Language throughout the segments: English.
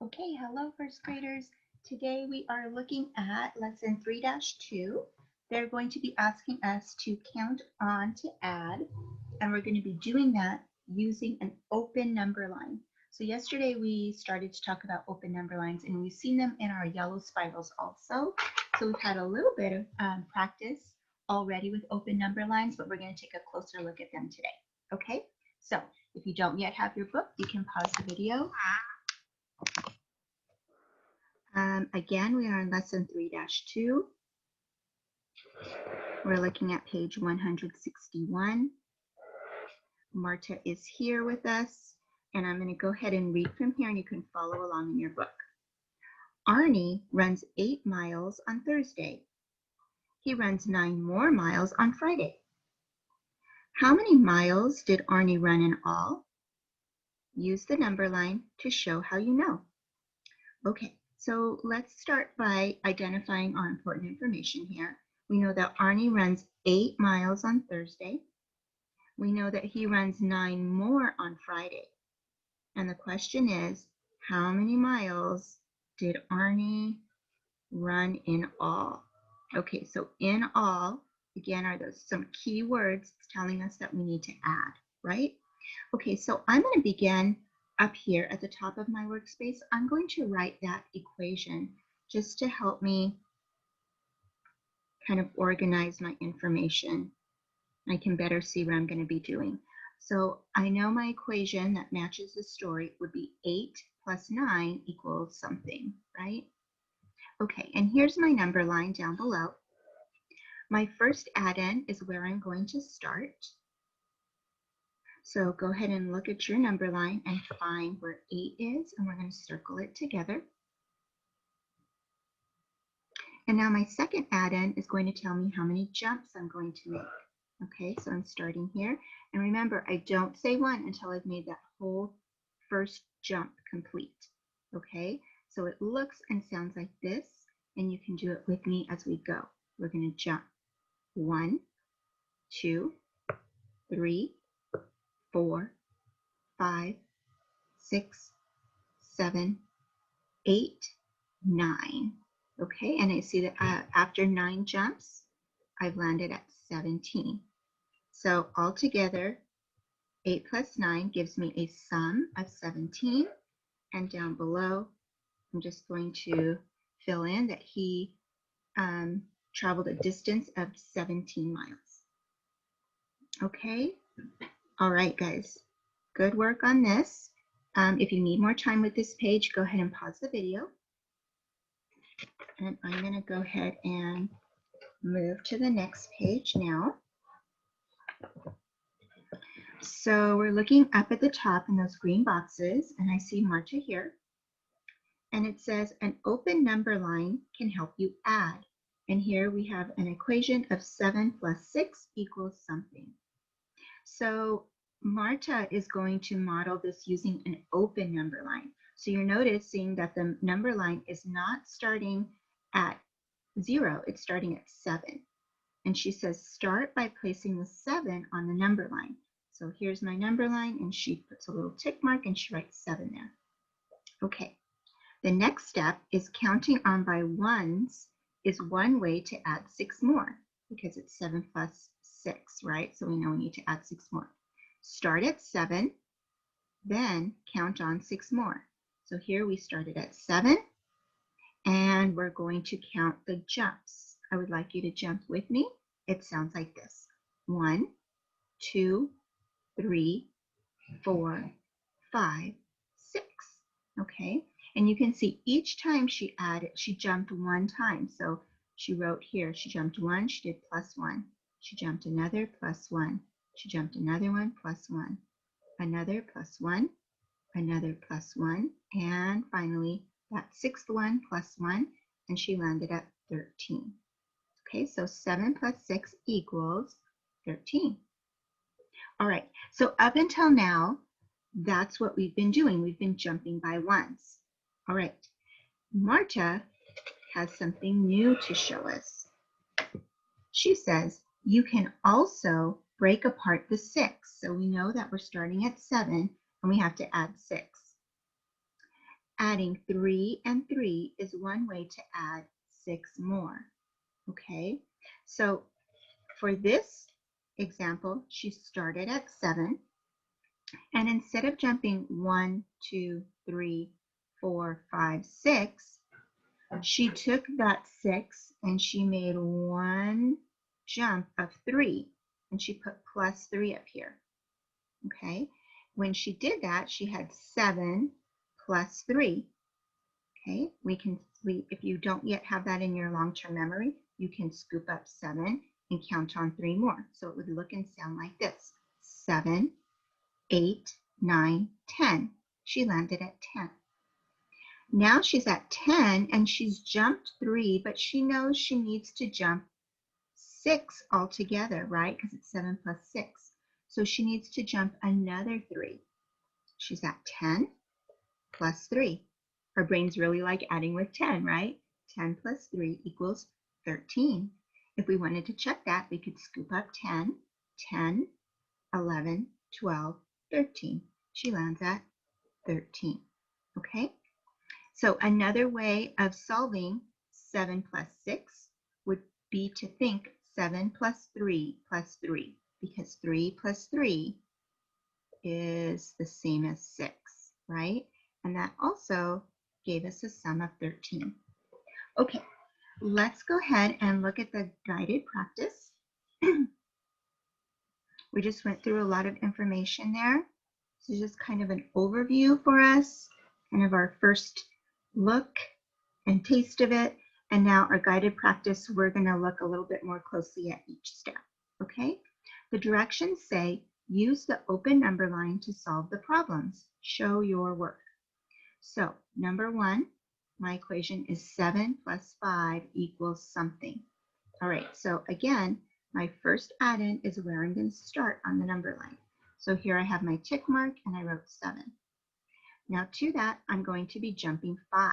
Okay, hello first graders. Today we are looking at lesson 3-2. They're going to be asking us to count on to add, and we're going to be doing that using an open number line. So yesterday we started to talk about open number lines, and we've seen them in our yellow spirals also. So we've had a little bit of practice already with open number lines, but we're going to take a closer look at them today. Okay, so if you don't yet have your book, you can pause the video. Again, we are in lesson 3-2. We're looking at page 161. Marta is here with us, and I'm going to go ahead and read from here, and you can follow along in your book. Arnie runs 8 miles on Thursday. He runs 9 more miles on Friday. How many miles did Arnie run in all? Use the number line to show how you know. Okay, so let's start by identifying our important information here. We know that Arnie runs 8 miles on Thursday. We know that he runs 9 more on Friday. And the question is, how many miles did Arnie run in all? Okay, so in all, again, are those some key words telling us that we need to add, right? Okay, so I'm going to begin up here at the top of my workspace. I'm going to write that equation just to help me kind of organize my information. I can better see what I'm going to be doing. So I know my equation that matches the story would be 8 plus 9 equals something, right? Okay, and here's my number line down below. My first add-in is where I'm going to start. So go ahead and look at your number line and find where 8 is, and we're going to circle it together. And now my second add-in is going to tell me how many jumps I'm going to make. Okay, so I'm starting here. And remember, I don't say 1 until I've made that whole first jump complete. Okay, so it looks and sounds like this, and you can do it with me as we go. We're going to jump 1, 2, 3, 4, 5, 6, 7, 8, 9. Okay, and I see that after 9 jumps, I've landed at 17. So altogether, 8 plus 9 gives me a sum of 17. And down below, I'm just going to fill in that he traveled a distance of 17 miles. Okay, all right, guys, good work on this. If you need more time with this page, go ahead and pause the video. And I'm going to go ahead and move to the next page now. So we're looking up at the top in those green boxes, and I see Marta here. And it says an open number line can help you add. And here we have an equation of 7 plus 6 equals something. So Marta is going to model this using an open number line. So you're noticing that the number line is not starting at 0, it's starting at 7. And she says start by placing the 7 on the number line. So here's my number line, and she puts a little tick mark and she writes 7 there. Okay, the next step is counting on by ones is one way to add 6 more because it's 7 plus 6, right? So we know we need to add 6 more. Start at 7, then count on 6 more. So here we started at 7, and we're going to count the jumps. I would like you to jump with me. It sounds like this: 1, 2, 3, 4, 5, 6. Okay, and you can see each time she added, she jumped 1 time. So she wrote here, she jumped 1, she did plus 1. She jumped another, plus 1. She jumped another one, plus 1. Another, plus 1. Another, plus 1. And finally, that 6th one, plus 1. And she landed at 13. Okay, so 7 plus 6 equals 13. All right, so up until now, that's what we've been doing. We've been jumping by ones. All right, Marta has something new to show us. She says you can also break apart the 6. So we know that we're starting at 7 and we have to add 6. adding 3 and 3 is one way to add 6 more. Okay, so for this example, she started at 7, and instead of jumping 1, 2, 3, 4, 5, 6, she took that 6 and she made one jump of 3, and she put plus 3 up here. Okay, when she did that, she had 7 plus 3. Okay, if you don't yet have that in your long-term memory, you can scoop up 7 and count on 3 more. So it would look and sound like this: 7, 8, 9, 10. She landed at 10. Now she's at 10 and she's jumped 3, but she knows she needs to jump 6 altogether, right? Because it's 7 plus 6. So she needs to jump another 3. She's at 10 plus 3. Our brains really like adding with 10, right? 10 plus 3 equals 13. If we wanted to check that, we could scoop up 10, 10, 11, 12, 13. She lands at 13. Okay? So another way of solving 7 plus 6 would be to think 7 plus 3 plus 3, because 3 plus 3 is the same as 6, right? And that also gave us a sum of 13. Okay, let's go ahead and look at the guided practice. We just went through a lot of information there. This is just kind of an overview for us, kind of our first look and taste of it. And now our guided practice, we're going to look a little bit more closely at each step. Okay, the directions say use the open number line to solve the problems. Show your work. So number 1, my equation is 7 plus 5 equals something. All right, so again, my first add-in is where I'm going to start on the number line. So here I have my tick mark and I wrote 7. Now to that, I'm going to be jumping 5.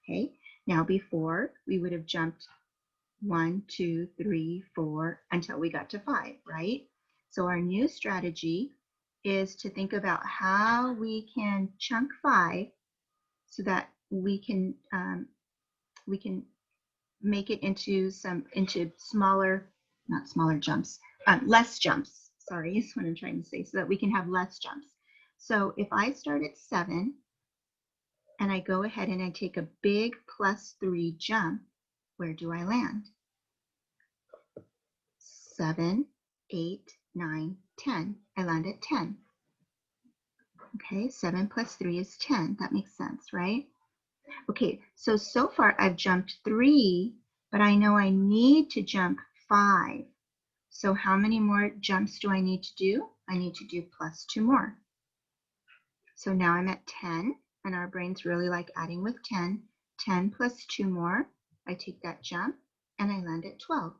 Okay, now before we would have jumped 1, 2, 3, 4 until we got to 5, right? So our new strategy is to think about how we can chunk 5 so that we can make it into smaller, not smaller jumps, less jumps. Sorry, is what I'm trying to say, so that we can have less jumps. So if I start at 7 and I go ahead and I take a big plus 3 jump, where do I land? 7, 8, 9, 10. I land at 10. Okay, 7 plus 3 is 10. That makes sense, right? Okay, so far I've jumped 3, but I know I need to jump 5. So how many more jumps do I need to do? I need to do plus 2 more. So now I'm at 10, and our brains really like adding with 10. 10 plus 2 more, I take that jump, and I land at 12.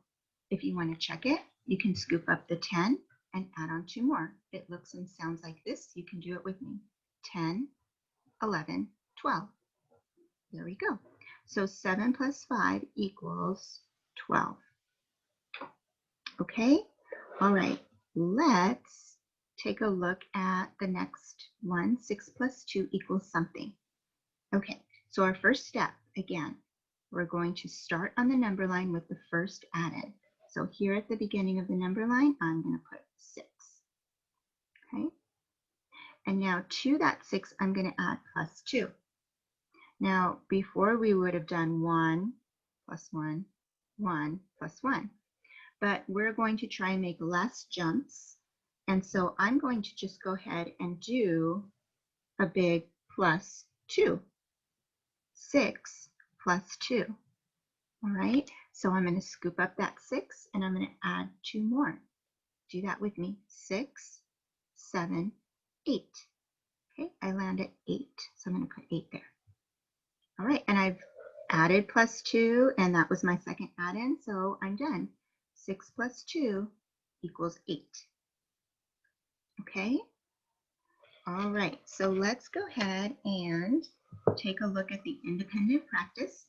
If you want to check it, you can scoop up the 10 and add on 2 more. It looks and sounds like this. You can do it with me. 10, 11, 12. There we go. So 7 plus 5 equals 12. Okay, all right, let's take a look at the next one. 6 plus 2 equals something. Okay, so our first step, again, we're going to start on the number line with the first added. So here at the beginning of the number line, I'm going to put 6. Okay, and now to that 6, I'm going to add plus 2. Now, before we would have done 1 plus 1, 1 plus 1. But we're going to try and make less jumps. And so I'm going to just go ahead and do a big plus 2. 6 plus 2. All right, so I'm going to scoop up that 6 and I'm going to add 2 more. Do that with me. 6, 7, 8. Okay, I land at 8. So I'm going to put 8 there. All right, and I've added plus 2, and that was my second add-in, so I'm done. 6 plus 2 equals 8. Okay? All right, so let's go ahead and take a look at the independent practice.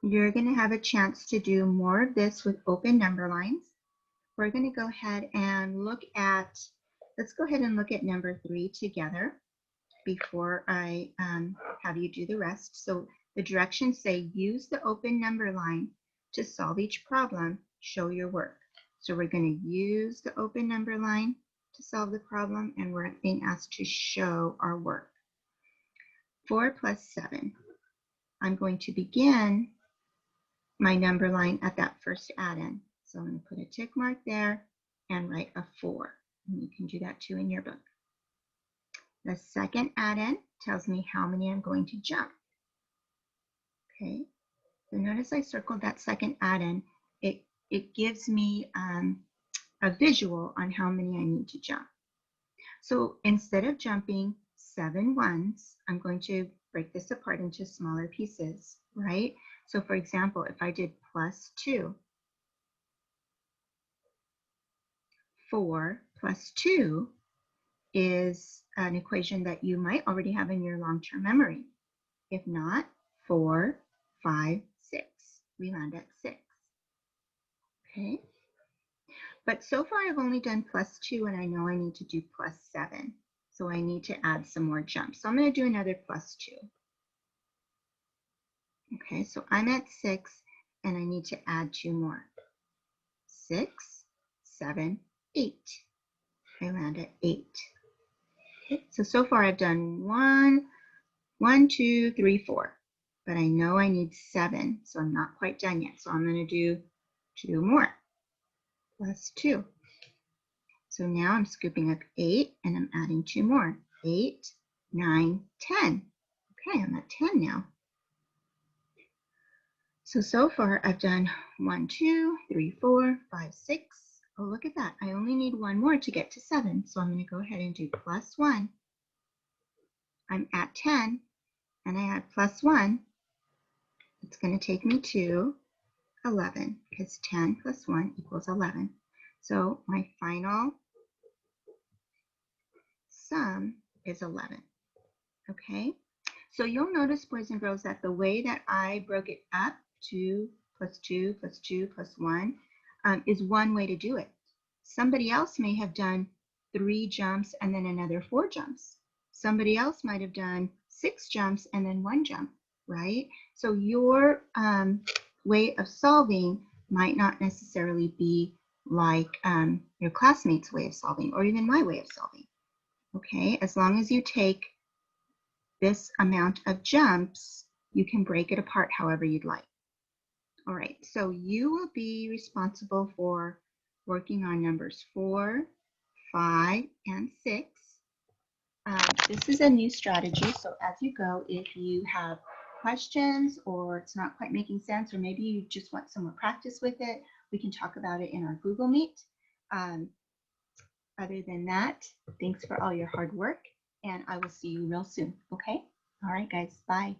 You're going to have a chance to do more of this with open number lines. We're going to go ahead and look at, let's go ahead and look at number 3 together. before I have you do the rest. So the directions say use the open number line to solve each problem, show your work. So we're going to use the open number line to solve the problem, and we're being asked to show our work. 4 plus 7. I'm going to begin my number line at that first add-in. So I'm going to put a tick mark there and write a 4. And you can do that too in your book. The second add-in tells me how many I'm going to jump. Okay, so notice I circled that second add-in. It gives me a visual on how many I need to jump. So instead of jumping 7 ones, I'm going to break this apart into smaller pieces, right? So for example, if I did plus 2, 4 plus 2 is an equation that you might already have in your long-term memory. If not, 4, 5, 6. We land at 6. Okay. But so far I've only done plus 2, and I know I need to do plus 7. So I need to add some more jumps. So I'm going to do another plus 2. Okay, so I'm at 6, and I need to add 2 more. 6, 7, 8. I land at 8. Okay, so far I've done 1, 2, 3, 4. But I know I need 7, so I'm not quite done yet. So I'm going to do 2 more, plus 2. So now I'm scooping up 8, and I'm adding 2 more. 8, 9, 10. Okay, I'm at 10 now. So far I've done 1, 2, 3, 4, 5, 6. Oh, look at that. I only need 1 more to get to 7. So I'm going to go ahead and do plus 1. I'm at 10, and I add plus 1. It's going to take me to 11, because 10 plus 1 equals 11. So my final sum is 11. Okay? So you'll notice, boys and girls, that the way that I broke it up, 2 plus 2 plus 2 plus 1, is one way to do it. Somebody else may have done 3 jumps and then another 4 jumps. Somebody else might have done 6 jumps and then 1 jump, right? So your way of solving might not necessarily be like your classmates' way of solving, or even my way of solving. Okay, as long as you take this amount of jumps, you can break it apart however you'd like. All right, so you will be responsible for working on numbers 4, 5, and 6. This is a new strategy, so as you go, if you have questions or it's not quite making sense, or maybe you just want some more practice with it, we can talk about it in our Google Meet. Other than that, thanks for all your hard work, and I will see you real soon, okay? All right, guys, bye.